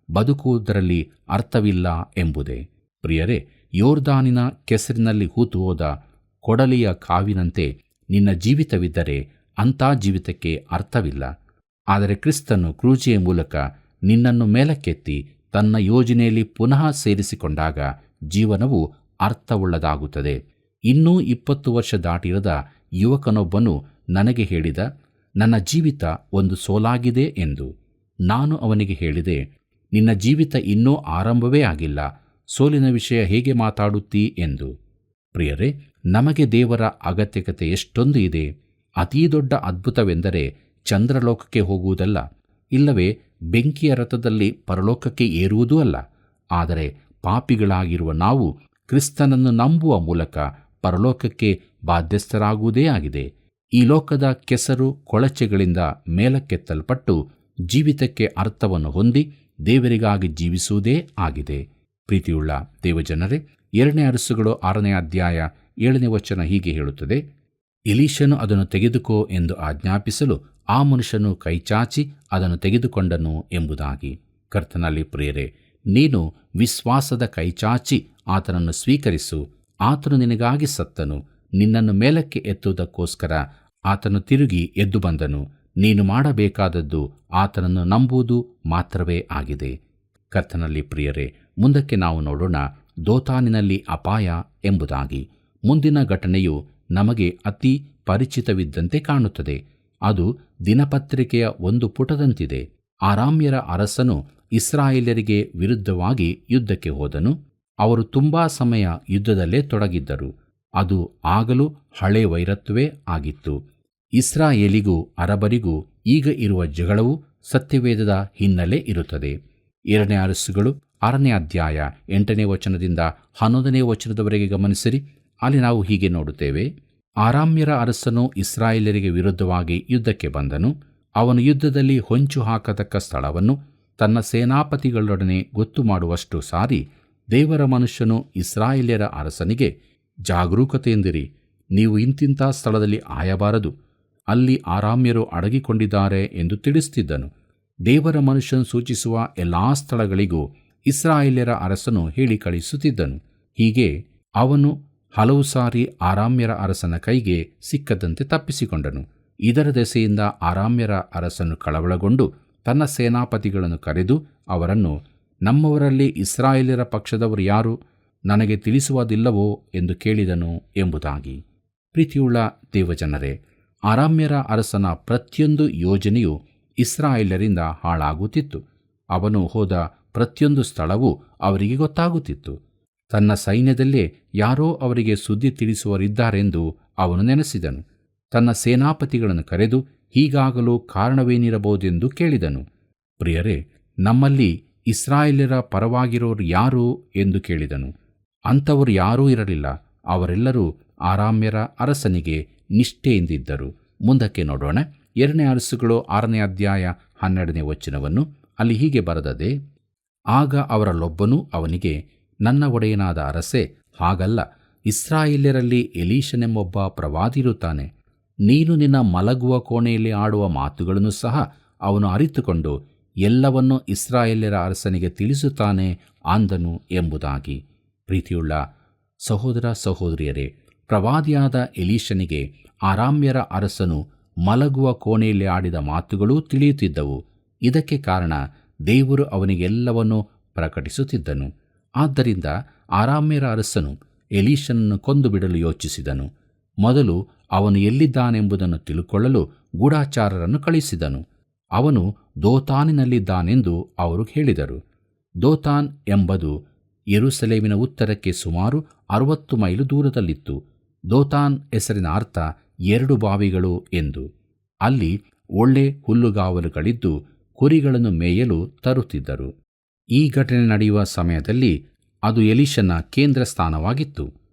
ಬದುಕುವುದರಲ್ಲಿ ಅರ್ಥವಿಲ್ಲ ಎಂಬುದೇ. ಪ್ರಿಯರೇ, ಯೋರ್ದಾನಿನ ಕೆಸರಿನಲ್ಲಿ ಹೂತು ಹೋದ ಕೊಡಲಿಯ ಕಾವಿನಂತೆ ನಿನ್ನ ಜೀವಿತವಿದ್ದರೆ ಅಂಥ ಜೀವಿತಕ್ಕೆ ಅರ್ಥವಿಲ್ಲ. ಆದರೆ ಕ್ರಿಸ್ತನು ಕ್ರೂಜೆಯ ಮೂಲಕ ನಿನ್ನನ್ನು ಮೇಲಕ್ಕೆತ್ತಿ ತನ್ನ ಯೋಜನೆಯಲ್ಲಿ ಪುನಃ ಸೇರಿಸಿಕೊಂಡಾಗ ಜೀವನವು ಅರ್ಥವುಳ್ಳದಾಗುತ್ತದೆ. ಇನ್ನೂ 20 ವರ್ಷ ದಾಟಿರದ ಯುವಕನೊಬ್ಬನು ನನಗೆ ಹೇಳಿದ, ನನ್ನ ಜೀವಿತ ಒಂದು ಸೋಲಾಗಿದೆ ಎಂದು. ನಾನು ಅವನಿಗೆ ಹೇಳಿದೆ, ನಿನ್ನ ಜೀವಿತ ಇನ್ನೂ ಆರಂಭವೇ ಆಗಿಲ್ಲ, ಸೋಲಿನ ವಿಷಯ ಹೇಗೆ ಮಾತಾಡುತ್ತೀ ಎಂದು. ಪ್ರಿಯರೇ, ನಮಗೆ ದೇವರ ಅಗತ್ಯತೆ ಎಷ್ಟೊಂದು ಇದೆ. ಅತೀ ದೊಡ್ಡ ಅದ್ಭುತವೆಂದರೆ ಚಂದ್ರಲೋಕಕ್ಕೆ ಹೋಗುವುದಲ್ಲ, ಇಲ್ಲವೇ ಬೆಂಕಿಯ ರಥದಲ್ಲಿ ಪರಲೋಕಕ್ಕೆ ಏರುವುದೂ ಅಲ್ಲ. ಆದರೆ ಪಾಪಿಗಳಾಗಿರುವ ನಾವು ಕ್ರಿಸ್ತನನ್ನು ನಂಬುವ ಮೂಲಕ ಪರಲೋಕಕ್ಕೆ ಬಾಧ್ಯಸ್ಥರಾಗುವುದೇ ಆಗಿದೆ. ಈ ಲೋಕದ ಕೆಸರು ಕೊಳಚೆಗಳಿಂದ ಮೇಲಕ್ಕೆತ್ತಲ್ಪಟ್ಟು ಜೀವಿತಕ್ಕೆ ಅರ್ಥವನ್ನು ಹೊಂದಿ ದೇವರಿಗಾಗಿ ಜೀವಿಸುವುದೇ ಆಗಿದೆ. ಪ್ರೀತಿಯುಳ್ಳ ದೇವಜನರೇ, 2ನೇ ಅರಸುಗಳು 6ನೇ ಅಧ್ಯಾಯ 7ನೇ ವಚನ ಹೀಗೆ ಹೇಳುತ್ತದೆ, ಎಲೀಷನು ಅದನ್ನು ತೆಗೆದುಕೋ ಎಂದು ಆಜ್ಞಾಪಿಸಲು ಆ ಮನುಷ್ಯನು ಕೈಚಾಚಿ ಅದನ್ನು ತೆಗೆದುಕೊಂಡನು ಎಂಬುದಾಗಿ. ಕರ್ತನಲ್ಲಿ ಪ್ರಿಯರೇ, ನೀನು ವಿಶ್ವಾಸದ ಕೈಚಾಚಿ ಆತನನ್ನು ಸ್ವೀಕರಿಸು. ಆತನು ನಿನಗಾಗಿ ಸತ್ತನು. ನಿನ್ನನ್ನು ಮೇಲಕ್ಕೆ ಎತ್ತುವುದಕ್ಕೋಸ್ಕರ ಆತನು ತಿರುಗಿ ಎದ್ದು ಬಂದನು. ನೀನು ಮಾಡಬೇಕಾದದ್ದು ಆತನನ್ನು ನಂಬುವುದು ಮಾತ್ರವೇ ಆಗಿದೆ. ಕರ್ತನಲ್ಲಿ ಪ್ರಿಯರೇ, ಮುಂದಕ್ಕೆ ನಾವು ನೋಡೋಣ ದೋತಾನಿನಲ್ಲಿ ಅಪಾಯ ಎಂಬುದಾಗಿ. ಮುಂದಿನ ಘಟನೆಯು ನಮಗೆ ಅತಿ ಪರಿಚಿತವಿದ್ದಂತೆ ಕಾಣುತ್ತದೆ. ಅದು ದಿನಪತ್ರಿಕೆಯ ಒಂದು ಪುಟದಂತಿದೆ. ಆರಾಮ್ಯರ ಅರಸನು ಇಸ್ರಾಯೇಲ್ಯರಿಗೆ ವಿರುದ್ಧವಾಗಿ ಯುದ್ಧಕ್ಕೆ ಹೋದನು. ಅವರು ತುಂಬಾ ಸಮಯ ಯುದ್ಧದಲ್ಲೇ ತೊಡಗಿದ್ದರು. ಅದು ಆಗಲೂ ಹಳೆ ವೈರತ್ವವೇ ಆಗಿತ್ತು. ಇಸ್ರಾಯೇಲಿಗೂ ಅರಬರಿಗೂ ಈಗ ಇರುವ ಜಗಳವು ಸತ್ಯವೇದದ ಹಿನ್ನೆಲೆ ಇರುತ್ತದೆ. 2ನೇ ಅರಸುಗಳು 6ನೇ ಅಧ್ಯಾಯ 8ನೇ ವಚನದಿಂದ 11ನೇ ವಚನದವರೆಗೆ ಗಮನಿಸಿರಿ. ಅಲ್ಲಿ ನಾವು ಹೀಗೆ ನೋಡುತ್ತೇವೆ, ಆರಾಮ್ಯರ ಅರಸನು ಇಸ್ರಾಯೇಲರಿಗೆ ವಿರುದ್ಧವಾಗಿ ಯುದ್ಧಕ್ಕೆ ಬಂದನು. ಅವನು ಯುದ್ಧದಲ್ಲಿ ಹೊಂಚು ಹಾಕತಕ್ಕ ಸ್ಥಳವನ್ನು ತನ್ನ ಸೇನಾಪತಿಗಳೊಡನೆ ಗೊತ್ತು ಮಾಡುವಷ್ಟು ಸಾರಿ ದೇವರ ಮನುಷ್ಯನು ಇಸ್ರಾಯೇಲ್ಯರ ಅರಸನಿಗೆ, ಜಾಗರೂಕತೆಯಿಂದಿರಿ, ನೀವು ಇಂತಿಂಥ ಸ್ಥಳದಲ್ಲಿ ಆಯಬಾರದು, ಅಲ್ಲಿ ಆರಾಮ್ಯರು ಅಡಗಿಕೊಂಡಿದ್ದಾರೆ ಎಂದು ತಿಳಿಸುತ್ತಿದ್ದನು. ದೇವರ ಮನುಷ್ಯನು ಸೂಚಿಸುವ ಎಲ್ಲಾ ಸ್ಥಳಗಳಿಗೂ ಇಸ್ರಾಯೇಲ್ಯರ ಅರಸನು ಹೇಳಿ ಕಳಿಸುತ್ತಿದ್ದನು. ಹೀಗೆ ಅವನು ಹಲವು ಸಾರಿ ಆರಾಮ್ಯರ ಅರಸನ ಕೈಗೆ ಸಿಕ್ಕದಂತೆ ತಪ್ಪಿಸಿಕೊಂಡನು. ಇದರ ದೆಸೆಯಿಂದ ಆರಾಮ್ಯರ ಅರಸನು ಕಳವಳಗೊಂಡು ತನ್ನ ಸೇನಾಪತಿಗಳನ್ನು ಕರೆದು ಅವರನ್ನು, ನಮ್ಮವರಲ್ಲಿ ಇಸ್ರಾಯೇಲ್ಯರ ಪಕ್ಷದವರು ಯಾರು, ನನಗೆ ತಿಳಿಸುವುದಿಲ್ಲವೋ ಎಂದು ಕೇಳಿದನು ಎಂಬುದಾಗಿ. ಪ್ರೀತಿಯುಳ್ಳ ದೇವಜನರೇ, ಆರಾಮ್ಯರ ಅರಸನ ಪ್ರತಿಯೊಂದು ಯೋಜನೆಯು ಇಸ್ರಾಯೇಲ್ಯರಿಂದ ಹಾಳಾಗುತ್ತಿತ್ತು. ಅವನು ಹೋದ ಪ್ರತಿಯೊಂದು ಸ್ಥಳವೂ ಅವರಿಗೆ ಗೊತ್ತಾಗುತ್ತಿತ್ತು. ತನ್ನ ಸೈನ್ಯದಲ್ಲೇ ಯಾರೋ ಅವರಿಗೆ ಸುದ್ದಿ ತಿಳಿಸುವರಿದ್ದಾರೆಂದು ಅವನು ನೆನೆಸಿದನು. ತನ್ನ ಸೇನಾಪತಿಗಳನ್ನು ಕರೆದು ಹೀಗಾಗಲು ಕಾರಣವೇನಿರಬಹುದೆಂದು ಕೇಳಿದನು. ಪ್ರಿಯರೇ, ನಮ್ಮಲ್ಲಿ ಇಸ್ರಾಯೇಲ್ಯರ ಪರವಾಗಿರೋರು ಯಾರು ಎಂದು ಕೇಳಿದನು. ಅಂಥವರು ಯಾರೂ ಇರಲಿಲ್ಲ. ಅವರೆಲ್ಲರೂ ಆರಾಮ್ಯರ ಅರಸನಿಗೆ ನಿಷ್ಠೆಯಿಂದಿದ್ದರು. ಮುಂದಕ್ಕೆ ನೋಡೋಣ. 2ನೇ ಅರಸುಗಳು 6ನೇ ಅಧ್ಯಾಯ 12ನೇ ವಚನವನ್ನು. ಅಲ್ಲಿ ಹೀಗೆ ಬರೆದದೆ, ಆಗ ಅವರಲ್ಲೊಬ್ಬನು ಅವನಿಗೆ, ನನ್ನ ಒಡೆಯನಾದ ಅರಸೇ, ಹಾಗಲ್ಲ, ಇಸ್ರಾಯೇಲ್ಯರಲ್ಲಿ ಎಲೀಷನೆಂಬೊಬ್ಬ ಪ್ರವಾದಿರುತ್ತಾನೆ. ನೀನು ನಿನ್ನ ಮಲಗುವ ಕೋಣೆಯಲ್ಲಿ ಆಡುವ ಮಾತುಗಳನ್ನು ಸಹ ಅವನು ಅರಿತುಕೊಂಡು ಎಲ್ಲವನ್ನೂ ಇಸ್ರಾಯೇಲ್ಯರ ಅರಸನಿಗೆ ತಿಳಿಸುತ್ತಾನೆ ಅಂದನು ಎಂಬುದಾಗಿ. ಪ್ರೀತಿಯುಳ್ಳ ಸಹೋದರ ಸಹೋದರಿಯರೇ, ಪ್ರವಾದಿಯಾದ ಎಲೀಷನಿಗೆ ಆರಾಮ್ಯರ ಅರಸನು ಮಲಗುವ ಕೋಣೆಯಲ್ಲಿ ಆಡಿದ ಮಾತುಗಳೂ ತಿಳಿಯುತ್ತಿದ್ದವು. ಇದಕ್ಕೆ ಕಾರಣ ದೇವರು ಅವನಿಗೆ ಎಲ್ಲವನ್ನೂ ಪ್ರಕಟಿಸುತ್ತಿದ್ದನು. ಆದ್ದರಿಂದ ಅರಾಮ್ಯರ ಅರಸನು ಎಲೀಷನನ್ನು ಕೊಂದು ಬಿಡಲು ಯೋಚಿಸಿದನು. ಮೊದಲು ಅವನು ಎಲ್ಲಿದ್ದಾನೆಂಬುದನ್ನು ತಿಳುಕೊಳ್ಳಲು ಗೂಢಚಾರರನ್ನು ಕಳಿಸಿದನು. ಅವನು ದೋತಾನಿನಲ್ಲಿದ್ದಾನೆಂದು ಅವರು ಹೇಳಿದರು. ದೋತಾನ್ ಎಂಬುದು ಯೆರೂಸಲೇಮಿನ ಉತ್ತರಕ್ಕೆ ಸುಮಾರು 60 ಮೈಲು ದೂರದಲ್ಲಿತ್ತು. ದೋತಾನ್ ಹೆಸರಿನ ಅರ್ಥ 2 ಬಾವಿಗಳು ಎಂದು. ಅಲ್ಲಿ ಒಳ್ಳೆ ಹುಲ್ಲುಗಾವಲುಗಳಿದ್ದು ಕುರಿಗಳನ್ನು ಮೇಯಲು ತರುತ್ತಿದ್ದರು. ಈ ಘಟನೆ ನಡೆಯುವ ಸಮಯದಲ್ಲಿ ಅದು ಎಲೀಷನ ಕೇಂದ್ರ ಸ್ಥಾನವಾಗಿತ್ತು.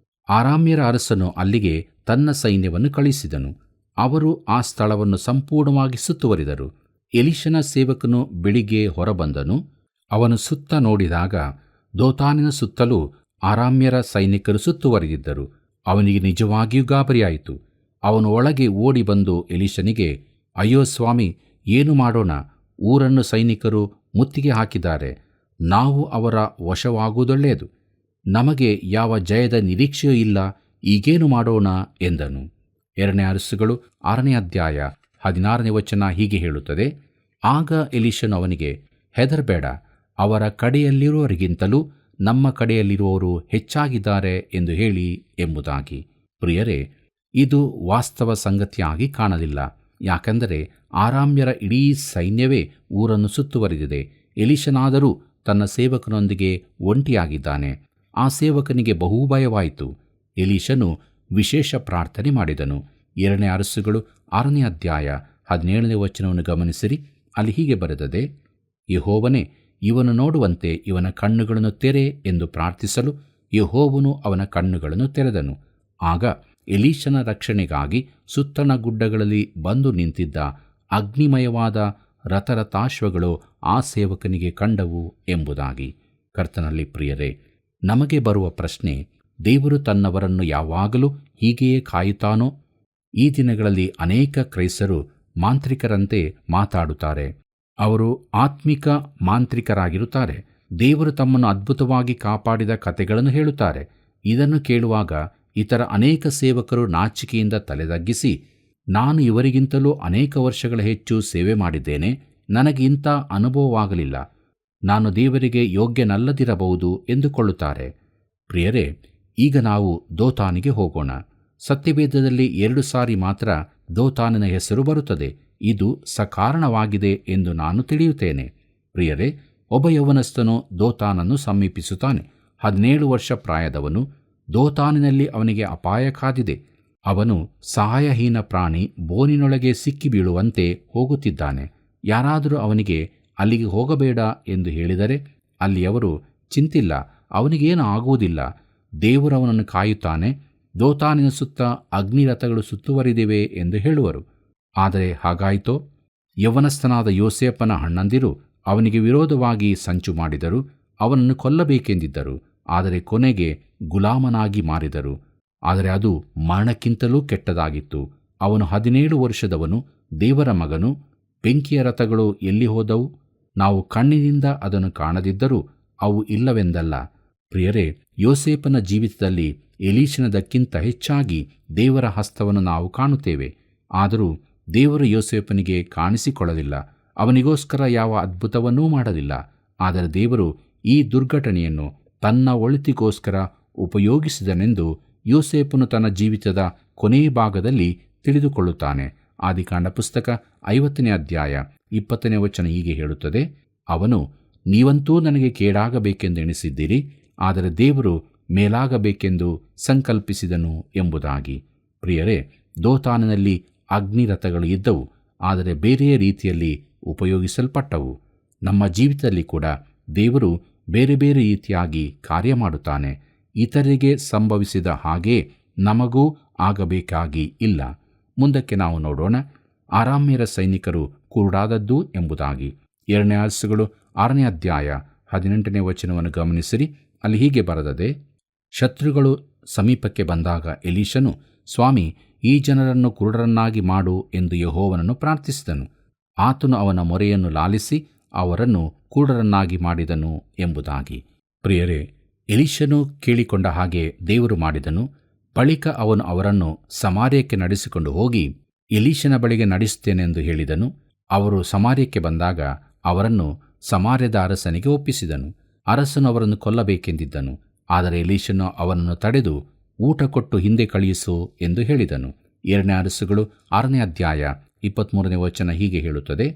ಅರಾಮ್ಯರ ಅರಸನು ಅಲ್ಲಿಗೆ ತನ್ನ ಸೈನ್ಯವನ್ನು ಕಳಿಸಿದನು. ಅವರು ಆ ಸ್ಥಳವನ್ನು ಸಂಪೂರ್ಣವಾಗಿ ಸುತ್ತುವರಿದರು. ಎಲೀಷನ ಸೇವಕನು ಬೆಳಿಗ್ಗೆ ಹೊರಬಂದನು. ಅವನು ಸುತ್ತ ನೋಡಿದಾಗ ದೋತಾನಿನ ಸುತ್ತಲೂ ಅರಾಮ್ಯರ ಸೈನಿಕರು ಸುತ್ತುವರಿದಿದ್ದರು. ಅವನಿಗೆ ನಿಜವಾಗಿಯೂ ಗಾಬರಿಯಾಯಿತು. ಅವನು ಒಳಗೆ ಓಡಿ ಬಂದು ಎಲೀಷನಿಗೆ, ಅಯ್ಯೋ ಸ್ವಾಮಿ, ಏನು ಮಾಡೋಣ? ಊರನ್ನು ಸೈನಿಕರು ಮುತ್ತಿಗೆ ಹಾಕಿದ್ದಾರೆ. ನಾವು ಅವರ ವಶವಾಗುವುದೊಳ್ಳೆಯದು. ನಮಗೆ ಯಾವ ಜಯದ ನಿರೀಕ್ಷೆಯೂ ಇಲ್ಲ. ಈಗೇನು ಮಾಡೋಣ ಎಂದನು. 2 ಅರಸುಗಳು 6ನೇ ಅಧ್ಯಾಯ 16ನೇ ವಚನ ಹೀಗೆ ಹೇಳುತ್ತದೆ. ಆಗ ಎಲೀಷನು ಅವನಿಗೆ, ಹೆದರಬೇಡ, ಅವರ ಕಡೆಯಲ್ಲಿರುವವರಿಗಿಂತಲೂ ನಮ್ಮ ಕಡೆಯಲ್ಲಿರುವವರು ಹೆಚ್ಚಾಗಿದ್ದಾರೆ ಎಂದು ಹೇಳಿ ಎಂಬುದಾಗಿ. ಪ್ರಿಯರೇ, ಇದು ವಾಸ್ತವ ಸಂಗತಿಯಾಗಿ ಕಾಣಲಿಲ್ಲ. ಯಾಕೆಂದರೆ ಅರಾಮ್ಯರ ಇಡೀ ಸೈನ್ಯವೇ ಊರನ್ನು ಸುತ್ತುವರಿದಿದೆ. ಎಲೀಷನಾದರೂ ತನ್ನ ಸೇವಕನೊಂದಿಗೆ ಒಂಟಿಯಾಗಿದ್ದಾನೆ. ಆ ಸೇವಕನಿಗೆ ಬಹು ಭಯವಾಯಿತು. ಎಲೀಷನು ವಿಶೇಷ ಪ್ರಾರ್ಥನೆ ಮಾಡಿದನು. 2 ಅರಸುಗಳು 6ನೇ ಅಧ್ಯಾಯ 17ನೇ ವಚನವನ್ನು ಗಮನಿಸಿರಿ. ಅಲ್ಲಿ ಹೀಗೆ ಬರೆದದೆ, ಯೆಹೋವನೇ, ಇವನು ನೋಡುವಂತೆ ಇವನ ಕಣ್ಣುಗಳನ್ನು ತೆರೆ ಎಂದು ಪ್ರಾರ್ಥಿಸಲು ಯೆಹೋವನು ಅವನ ಕಣ್ಣುಗಳನ್ನು ತೆರೆದನು. ಆಗ ಎಲೀಷನ ರಕ್ಷಣೆಗಾಗಿ ಸುತ್ತಣ ಗುಡ್ಡಗಳಲ್ಲಿ ಬಂದು ನಿಂತಿದ್ದ ಅಗ್ನಿಮಯವಾದ ರಥರಥಾಶ್ವಗಳು ಆ ಸೇವಕನಿಗೆ ಕಂಡವು ಎಂಬುದಾಗಿ. ಕರ್ತನಲ್ಲಿ ಪ್ರಿಯರೇ, ನಮಗೆ ಬರುವ ಪ್ರಶ್ನೆ, ದೇವರು ತನ್ನವರನ್ನು ಯಾವಾಗಲೂ ಹೀಗೆಯೇ ಕಾಯುತ್ತಾನೋ? ಈ ದಿನಗಳಲ್ಲಿ ಅನೇಕ ಕ್ರೈಸ್ತರು ಮಾಂತ್ರಿಕರಂತೆ ಮಾತಾಡುತ್ತಾರೆ. ಅವರು ಆತ್ಮಿಕ ಮಾಂತ್ರಿಕರಾಗಿರುತ್ತಾರೆ. ದೇವರು ತಮ್ಮನ್ನು ಅದ್ಭುತವಾಗಿ ಕಾಪಾಡಿದ ಕಥೆಗಳನ್ನು ಹೇಳುತ್ತಾರೆ. ಇದನ್ನು ಕೇಳುವಾಗ ಇತರ ಅನೇಕ ಸೇವಕರು ನಾಚಿಕೆಯಿಂದ ತಲೆದಗ್ಗಿಸಿ, ನಾನು ಇವರಿಗಿಂತಲೂ ಅನೇಕ ವರ್ಷಗಳ ಹೆಚ್ಚು ಸೇವೆ ಮಾಡಿದ್ದೇನೆ, ನನಗೆ ಇಂಥ ಅನುಭವವಾಗಲಿಲ್ಲ, ನಾನು ದೇವರಿಗೆ ಯೋಗ್ಯನಲ್ಲದಿರಬಹುದು ಎಂದುಕೊಳ್ಳುತ್ತಾರೆ. ಪ್ರಿಯರೇ, ಈಗ ನಾವು ದೋತಾನಿಗೆ ಹೋಗೋಣ. ಸತ್ಯವೇದದಲ್ಲಿ 2 ಸಾರಿ ಮಾತ್ರ ದೋತಾನಿನ ಹೆಸರು ಬರುತ್ತದೆ. ಇದು ಸಕಾರಣವಾಗಿದೆ ಎಂದು ನಾನು ತಿಳಿಯುತ್ತೇನೆ. ಪ್ರಿಯರೇ, ಒಬ್ಬ ಯೌವನಸ್ಥನು ದೋತಾನನ್ನು ಸಮೀಪಿಸುತ್ತಾನೆ. 17 ವರ್ಷ ಪ್ರಾಯದವನು. ದೋತಾನಿನಲ್ಲಿ ಅವನಿಗೆ ಅಪಾಯ ಕಾದಿದೆ. ಅವನು ಸಹಾಯಹೀನ ಪ್ರಾಣಿ ಬೋನಿನೊಳಗೆ ಸಿಕ್ಕಿ ಬೀಳುವಂತೆ ಹೋಗುತ್ತಿದ್ದಾನೆ. ಯಾರಾದರೂ ಅವನಿಗೆ ಅಲ್ಲಿಗೆ ಹೋಗಬೇಡ ಎಂದು ಹೇಳಿದರೆ ಅಲ್ಲಿಯವರು, ಚಿಂತಿಲ್ಲ, ಅವನಿಗೇನು ಆಗುವುದಿಲ್ಲ, ದೇವರು ಅವನನ್ನು ಕಾಯುತ್ತಾನೆ, ದೋತಾನಿನ ಸುತ್ತ ಅಗ್ನಿರಥಗಳು ಸುತ್ತುವರಿದಿವೆ ಎಂದು ಹೇಳುವರು. ಆದರೆ ಹಾಗಾಯಿತೋ? ಯೌವನಸ್ಥನಾದ ಯೋಸೇಫನ ಅಣ್ಣಂದಿರು ಅವನಿಗೆ ವಿರೋಧವಾಗಿ ಸಂಚು ಮಾಡಿದರು. ಅವನನ್ನು ಕೊಲ್ಲಬೇಕೆಂದಿದ್ದರು. ಆದರೆ ಕೊನೆಗೆ ಗುಲಾಮನಾಗಿ ಮಾರಿದರು. ಆದರೆ ಅದು ಮರಣಕ್ಕಿಂತಲೂ ಕೆಟ್ಟದಾಗಿತ್ತು. ಅವನು 17 ವರ್ಷದವನು, ದೇವರ ಮಗನು. ಬೆಂಕಿಯ ರಥಗಳು ಎಲ್ಲಿ ಹೋದವು? ನಾವು ಕಣ್ಣಿನಿಂದ ಅದನ್ನು ಕಾಣದಿದ್ದರೂ ಅವು ಇಲ್ಲವೆಂದಲ್ಲ. ಪ್ರಿಯರೇ, ಯೋಸೇಫನ ಜೀವಿತದಲ್ಲಿ ಎಲೀಷನದಕ್ಕಿಂತ ಹೆಚ್ಚಾಗಿ ದೇವರ ಹಸ್ತವನ್ನು ನಾವು ಕಾಣುತ್ತೇವೆ. ಆದರೂ ದೇವರು ಯೋಸೇಫನಿಗೆ ಕಾಣಿಸಿಕೊಳ್ಳಲಿಲ್ಲ. ಅವನಿಗೋಸ್ಕರ ಯಾವ ಅದ್ಭುತವನ್ನೂ ಮಾಡಲಿಲ್ಲ. ಆದರೆ ದೇವರು ಈ ದುರ್ಘಟನೆಯನ್ನು ತನ್ನ ಒಳಿತಿಗೋಸ್ಕರ ಉಪಯೋಗಿಸಿದನೆಂದು ಯೋಸೇಫನು ತನ್ನ ಜೀವಿತದ ಕೊನೆಯ ಭಾಗದಲ್ಲಿ ತಿಳಿದುಕೊಳ್ಳುತ್ತಾನೆ. ಆದಿಕಾಂಡ ಪುಸ್ತಕ 50ನೇ ಅಧ್ಯಾಯ 20ನೇ ವಚನ ಹೀಗೆ ಹೇಳುತ್ತದೆ, ಅವನು, ನೀವಂತೂ ನನಗೆ ಕೇಡಾಗಬೇಕೆಂದೆಣಿಸಿದ್ದೀರಿ, ಆದರೆ ದೇವರು ಮೇಲಾಗಬೇಕೆಂದು ಸಂಕಲ್ಪಿಸಿದನು ಎಂಬುದಾಗಿ. ಪ್ರಿಯರೇ, ದೋತಾನಿನಲ್ಲಿ ಅಗ್ನಿರಥಗಳು ಇದ್ದವು, ಆದರೆ ಬೇರೆಯ ರೀತಿಯಲ್ಲಿ ಉಪಯೋಗಿಸಲ್ಪಟ್ಟವು. ನಮ್ಮ ಜೀವಿತದಲ್ಲಿ ಕೂಡ ದೇವರು ಬೇರೆ ಬೇರೆ ರೀತಿಯಾಗಿ ಕಾರ್ಯ ಮಾಡುತ್ತಾನೆ. ಇತರರಿಗೆ ಸಂಭವಿಸಿದ ಹಾಗೆ ನಮಗೂ ಆಗಬೇಕಾಗಿ ಇಲ್ಲ. ಮುಂದಕ್ಕೆ ನಾವು ನೋಡೋಣ, ಅರಾಮ್ಯರ ಸೈನಿಕರು ಕುರುಡಾದದ್ದು ಎಂಬುದಾಗಿ. 2 ಅರಸುಗಳು 6ನೇ ಅಧ್ಯಾಯ 18ನೇ ವಚನವನ್ನು ಗಮನಿಸಿರಿ. ಅಲ್ಲಿ ಹೀಗೆ ಬರೆದದೆ, ಶತ್ರುಗಳು ಸಮೀಪಕ್ಕೆ ಬಂದಾಗ ಎಲೀಷನು, ಸ್ವಾಮಿ, ಈ ಜನರನ್ನು ಕುರುಡರನ್ನಾಗಿ ಮಾಡು ಎಂದು ಯೆಹೋವನನ್ನು ಪ್ರಾರ್ಥಿಸಿದನು. ಆತನು ಅವನ ಮೊರೆಯನ್ನು ಲಾಲಿಸಿ ಅವರನ್ನು ಕುರುಡರನ್ನಾಗಿ ಮಾಡಿದನು ಎಂಬುದಾಗಿ. ಪ್ರಿಯರೇ, ಎಲೀಷನು ಕೇಳಿಕೊಂಡ ಹಾಗೆ ದೇವರು ಮಾಡಿದನು. ಬಳಿಕ ಅವನು ಅವರನ್ನು ಸಮಾರ್ಯಕ್ಕೆ ನಡೆಸಿಕೊಂಡು ಹೋಗಿ ಎಲೀಷನ ಬಳಿಗೆ ನಡೆಸುತ್ತೇನೆಂದು ಹೇಳಿದನು. ಅವರು ಸಮಾರ್ಯಕ್ಕೆ ಬಂದಾಗ ಅವರನ್ನು ಸಮಾರ್ಯದ ಅರಸನಿಗೆ ಒಪ್ಪಿಸಿದನು. ಅರಸನು ಅವರನ್ನು ಕೊಲ್ಲಬೇಕೆಂದಿದ್ದನು. ಆದರೆ ಎಲೀಷನು ಅವನನ್ನು ತಡೆದು ಊಟ ಕೊಟ್ಟು ಹಿಂದೆ ಕಳುಹಿಸು ಎಂದು ಹೇಳಿದನು. 2 ಅರಸುಗಳು 6ನೇ ಅಧ್ಯಾಯ 23ನೇ ವಚನ ಹೀಗೆ ಹೇಳುತ್ತದೆ.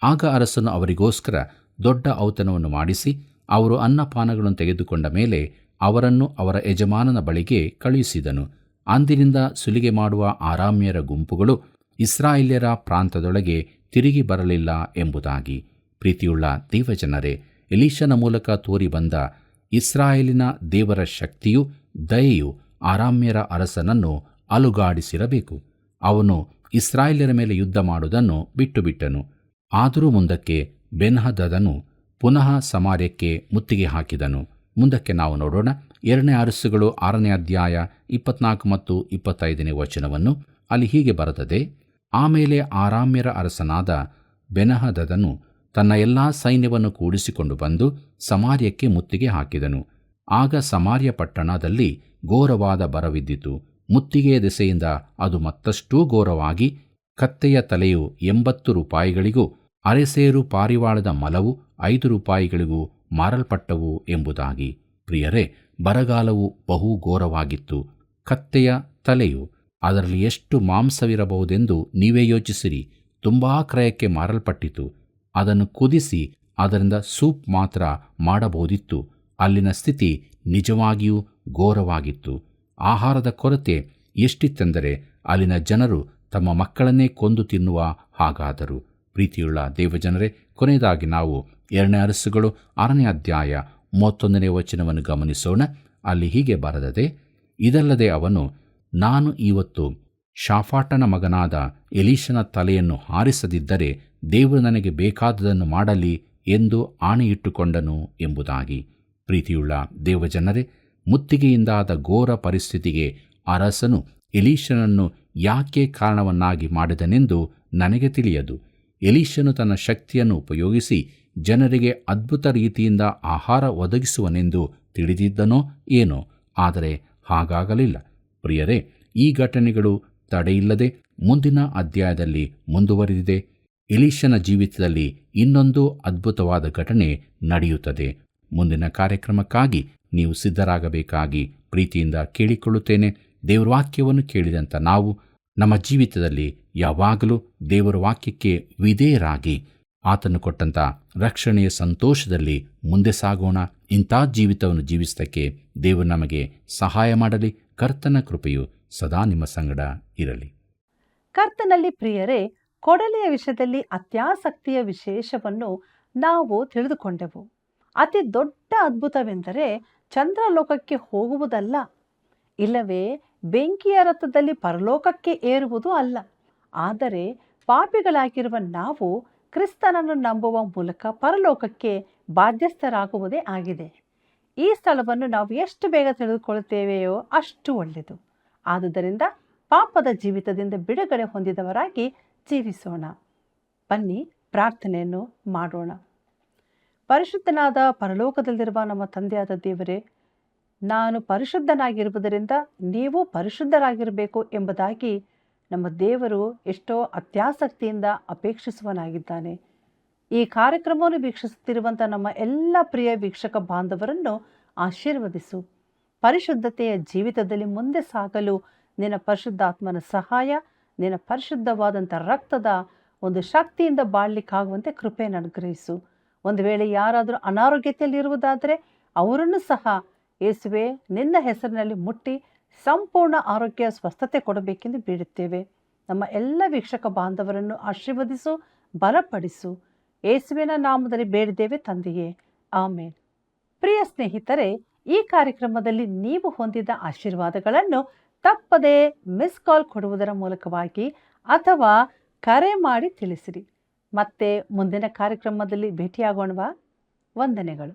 ಆಗ ಅರಸನು ಅವರಿಗೋಸ್ಕರ ದೊಡ್ಡ ಔತಣವನ್ನು ಮಾಡಿಸಿ ಅವರು ಅನ್ನಪಾನಗಳನ್ನು ತೆಗೆದುಕೊಂಡ ಮೇಲೆ ಅವರನ್ನು ಅವರ ಯಜಮಾನನ ಬಳಿಗೆ ಕಳುಹಿಸಿದನು. ಅಂದಿನಿಂದ ಸುಲಿಗೆ ಮಾಡುವ ಆರಾಮ್ಯರ ಗುಂಪುಗಳು ಇಸ್ರಾಯೇಲ್ಯರ ಪ್ರಾಂತದೊಳಗೆ ತಿರುಗಿ ಬರಲಿಲ್ಲ ಎಂಬುದಾಗಿ. ಪ್ರೀತಿಯುಳ್ಳ ದೇವಜನರೇ, ಎಲೀಷನ ಮೂಲಕ ತೋರಿ ಬಂದ ಇಸ್ರಾಯೇಲಿನ ದೇವರ ಶಕ್ತಿಯು ದಯೆಯು ಆರಾಮ್ಯರ ಅರಸನನ್ನು ಅಲುಗಾಡಿಸಿರಬೇಕು. ಅವನು ಇಸ್ರಾಯೇಲ್ಯರ ಮೇಲೆ ಯುದ್ಧ ಮಾಡುವುದನ್ನು ಬಿಟ್ಟುಬಿಟ್ಟನು. ಆದರೂ ಮುಂದಕ್ಕೆ ಬೆನ್ಹದದನು ಪುನಃ ಸಮಾರ್ಯಕ್ಕೆ ಮುತ್ತಿಗೆ ಹಾಕಿದನು. ಮುಂದಕ್ಕೆ ನಾವು ನೋಡೋಣ. 2 ಅರಸುಗಳು 6ನೇ ಅಧ್ಯಾಯ 24 ಮತ್ತು 25ನೇ ವಚನವನ್ನು. ಅಲ್ಲಿ ಹೀಗೆ ಬರೆದದೆ. ಆಮೇಲೆ ಆರಾಮ್ಯರ ಅರಸನಾದ ಬೆನ್ಹದದನು ತನ್ನ ಎಲ್ಲಾ ಸೈನ್ಯವನ್ನು ಕೂಡಿಸಿಕೊಂಡು ಬಂದು ಸಮಾರ್ಯಕ್ಕೆ ಮುತ್ತಿಗೆ ಹಾಕಿದನು. ಆಗ ಸಮಾರ್ಯ ಪಟ್ಟಣದಲ್ಲಿ ಘೋರವಾದ ಬರವಿದ್ದಿತು. ಮುತ್ತಿಗೆಯ ದೆಸೆಯಿಂದ ಅದು ಮತ್ತಷ್ಟೂ ಘೋರವಾಗಿ ಕತ್ತೆಯ ತಲೆಯು 80 ರೂಪಾಯಿಗಳಿಗೂ ಅರೆಸೇರು ಪಾರಿವಾಳದ ಮಲವು 5 ರೂಪಾಯಿಗಳಿಗೂ ಮಾರಲ್ಪಟ್ಟವು ಎಂಬುದಾಗಿ. ಪ್ರಿಯರೇ, ಬರಗಾಲವು ಬಹು ಘೋರವಾಗಿತ್ತು. ಕತ್ತೆಯ ತಲೆಯು, ಅದರಲ್ಲಿ ಎಷ್ಟು ಮಾಂಸವಿರಬಹುದೆಂದು ನೀವೇ ಯೋಚಿಸಿರಿ. ತುಂಬಾ ಕ್ರಯಕ್ಕೆ ಮಾರಲ್ಪಟ್ಟಿತು. ಅದನ್ನು ಕುದಿಸಿ ಅದರಿಂದ ಸೂಪ್ ಮಾತ್ರ ಮಾಡಬಹುದಿತ್ತು. ಅಲ್ಲಿನ ಸ್ಥಿತಿ ನಿಜವಾಗಿಯೂ ಘೋರವಾಗಿತ್ತು. ಆಹಾರದ ಕೊರತೆ ಎಷ್ಟಿತ್ತೆಂದರೆ ಅಲ್ಲಿನ ಜನರು ತಮ್ಮ ಮಕ್ಕಳನ್ನೇ ಕೊಂದು ತಿನ್ನುವ ಹಾಗಾದರು. ಪ್ರೀತಿಯುಳ್ಳ ದೇವಜನರೇ, ಕೊನೆಯದಾಗಿ ನಾವು 2 ಅರಸುಗಳು 6ನೇ ಅಧ್ಯಾಯ 31ನೇ ವಚನವನ್ನು ಗಮನಿಸೋಣ. ಅಲ್ಲಿ ಹೀಗೆ ಬರೆದದೆ. ಇದಲ್ಲದೆ ಅವನು, ನಾನು ಇವತ್ತು ಶಾಫಾಟನ ಮಗನಾದ ಎಲೀಷನ ತಲೆಯನ್ನು ಹಾರಿಸದಿದ್ದರೆ ದೇವರು ನನಗೆ ಬೇಕಾದುದನ್ನು ಮಾಡಲಿ ಎಂದು ಆಣೆಯಿಟ್ಟುಕೊಂಡನು ಎಂಬುದಾಗಿ. ಪ್ರೀತಿಯುಳ್ಳ ದೇವಜನರೇ, ಮುತ್ತಿಗೆಯಿಂದಾದ ಘೋರ ಪರಿಸ್ಥಿತಿಗೆ ಅರಸನು ಎಲೀಷನನ್ನು ಯಾಕೆ ಕಾರಣವನ್ನಾಗಿ ಮಾಡಿದನೆಂದು ನನಗೆ ತಿಳಿಯದು. ಎಲೀಷನು ತನ್ನ ಶಕ್ತಿಯನ್ನು ಉಪಯೋಗಿಸಿ ಜನರಿಗೆ ಅದ್ಭುತ ರೀತಿಯಿಂದ ಆಹಾರ ಒದಗಿಸುವನೆಂದು ತಿಳಿದಿದ್ದನೋ ಏನೋ, ಆದರೆ ಹಾಗಾಗಲಿಲ್ಲ. ಪ್ರಿಯರೇ, ಈ ಘಟನೆಗಳು ತಡೆಯಿಲ್ಲದೆ ಮುಂದಿನ ಅಧ್ಯಾಯದಲ್ಲಿ ಮುಂದುವರಿದಿದೆ. ಎಲೀಷನ ಜೀವಿತದಲ್ಲಿ ಇನ್ನೊಂದು ಅದ್ಭುತವಾದ ಘಟನೆ ನಡೆಯುತ್ತದೆ. ಮುಂದಿನ ಕಾರ್ಯಕ್ರಮಕ್ಕಾಗಿ ನೀವು ಸಿದ್ಧರಾಗಬೇಕಾಗಿ ಪ್ರೀತಿಯಿಂದ ಕೇಳಿಕೊಳ್ಳುತ್ತೇನೆ. ದೇವರ ವಾಕ್ಯವನ್ನು ಕೇಳಿದಂಥ ನಾವು ನಮ್ಮ ಜೀವಿತದಲ್ಲಿ ಯಾವಾಗಲೂ ದೇವರ ವಾಕ್ಯಕ್ಕೆ ವಿಧೇಯರಾಗಿ ಆತನು ಕೊಟ್ಟಂಥ ರಕ್ಷಣೆಯ ಸಂತೋಷದಲ್ಲಿ ಮುಂದೆ ಸಾಗೋಣ. ಇಂಥ ಜೀವಿತವನ್ನು ಜೀವಿಸಲಿಕ್ಕೆ ದೇವರು ನಮಗೆ ಸಹಾಯ ಮಾಡಲಿ. ಕರ್ತನ ಕೃಪೆಯು ಸದಾ ನಿಮ್ಮ ಸಂಗಡ ಇರಲಿ. ಕರ್ತನಲ್ಲಿ ಪ್ರಿಯರೇ, ಕೊಡಲಿಯ ವಿಷಯದಲ್ಲಿ ಅತ್ಯಾಸಕ್ತಿಯ ವಿಶೇಷವನ್ನು ನಾವು ತಿಳಿದುಕೊಂಡೆವು. ಅತಿ ದೊಡ್ಡ ಅದ್ಭುತವೆಂದರೆ ಚಂದ್ರಲೋಕಕ್ಕೆ ಹೋಗುವುದಲ್ಲ, ಇಲ್ಲವೇ ಬೆಂಕಿಯ ರಥದಲ್ಲಿ ಪರಲೋಕಕ್ಕೆ ಏರುವುದು ಅಲ್ಲ. ಆದರೆ ಪಾಪಿಗಳಾಗಿರುವ ನಾವು ಕ್ರಿಸ್ತನನ್ನು ನಂಬುವ ಮೂಲಕ ಪರಲೋಕಕ್ಕೆ ಬಾಧ್ಯಸ್ಥರಾಗುವುದೇ ಆಗಿದೆ. ಈ ಸ್ಥಳವನ್ನು ನಾವು ಎಷ್ಟು ಬೇಗ ತಿಳಿದುಕೊಳ್ಳುತ್ತೇವೆಯೋ ಅಷ್ಟು ಒಳ್ಳೆಯದು. ಆದುದರಿಂದ ಪಾಪದ ಜೀವಿತದಿಂದ ಬಿಡುಗಡೆ ಹೊಂದಿದವರಾಗಿ ಜೀವಿಸೋಣ. ಬನ್ನಿ ಪ್ರಾರ್ಥನೆಯನ್ನು ಮಾಡೋಣ. ಪರಿಶುದ್ಧನಾದ ಪರಲೋಕದಲ್ಲಿರುವ ನಮ್ಮ ತಂದೆಯಾದ ದೇವರೇ, ನಾನು ಪರಿಶುದ್ಧನಾಗಿರುವುದರಿಂದ ನೀವು ಪರಿಶುದ್ಧರಾಗಿರಬೇಕು ಎಂಬುದಾಗಿ ನಮ್ಮ ದೇವರು ಎಷ್ಟೋ ಅತ್ಯಾಸಕ್ತಿಯಿಂದ ಅಪೇಕ್ಷಿಸುವನಾಗಿದ್ದಾನೆ. ಈ ಕಾರ್ಯಕ್ರಮವನ್ನು ವೀಕ್ಷಿಸುತ್ತಿರುವಂಥ ನಮ್ಮ ಎಲ್ಲ ಪ್ರಿಯ ವೀಕ್ಷಕ ಬಾಂಧವರನ್ನು ಆಶೀರ್ವದಿಸು. ಪರಿಶುದ್ಧತೆಯ ಜೀವಿತದಲ್ಲಿ ಮುಂದೆ ಸಾಗಲು ನಿನ್ನ ಪರಿಶುದ್ಧಾತ್ಮನ ಸಹಾಯ, ನಿನ್ನ ಪರಿಶುದ್ಧವಾದಂಥ ರಕ್ತದ ಒಂದು ಶಕ್ತಿಯಿಂದ ಬಾಳಲಿಕ್ಕಾಗುವಂತೆ ಕೃಪೆಯನ್ನು ಅನುಗ್ರಹಿಸು. ಒಂದು ವೇಳೆ ಯಾರಾದರೂ ಅನಾರೋಗ್ಯತೆಯಲ್ಲಿರುವುದಾದರೆ ಅವರನ್ನು ಸಹ ಯೇಸುವೆ ನಿನ್ನ ಹೆಸರಿನಲ್ಲಿ ಮುಟ್ಟಿ ಸಂಪೂರ್ಣ ಆರೋಗ್ಯ ಸ್ವಸ್ಥತೆ ಕೊಡಬೇಕೆಂದು ಬೇಡುತ್ತೇವೆ. ನಮ್ಮ ಎಲ್ಲ ವೀಕ್ಷಕ ಬಾಂಧವರನ್ನು ಆಶೀರ್ವದಿಸು, ಬಲಪಡಿಸು. ಯೇಸುವಿನ ನಾಮದಲ್ಲಿ ಬೇಡಿದ್ದೇವೆ ತಂದೆಯೇ, ಆಮೇನ್. ಪ್ರಿಯ ಸ್ನೇಹಿತರೆ, ಈ ಕಾರ್ಯಕ್ರಮದಲ್ಲಿ ನೀವು ಹೊಂದಿದ ಆಶೀರ್ವಾದಗಳನ್ನು ತಪ್ಪದೇ ಮಿಸ್ ಕಾಲ್ ಕೊಡುವುದರ ಮೂಲಕವಾಗಿ ಅಥವಾ ಕರೆ ಮಾಡಿ ತಿಳಿಸಿರಿ. ಮತ್ತೆ ಮುಂದಿನ ಕಾರ್ಯಕ್ರಮದಲ್ಲಿ ಭೇಟಿಯಾಗೋಣವಾ? ವಂದನೆಗಳು.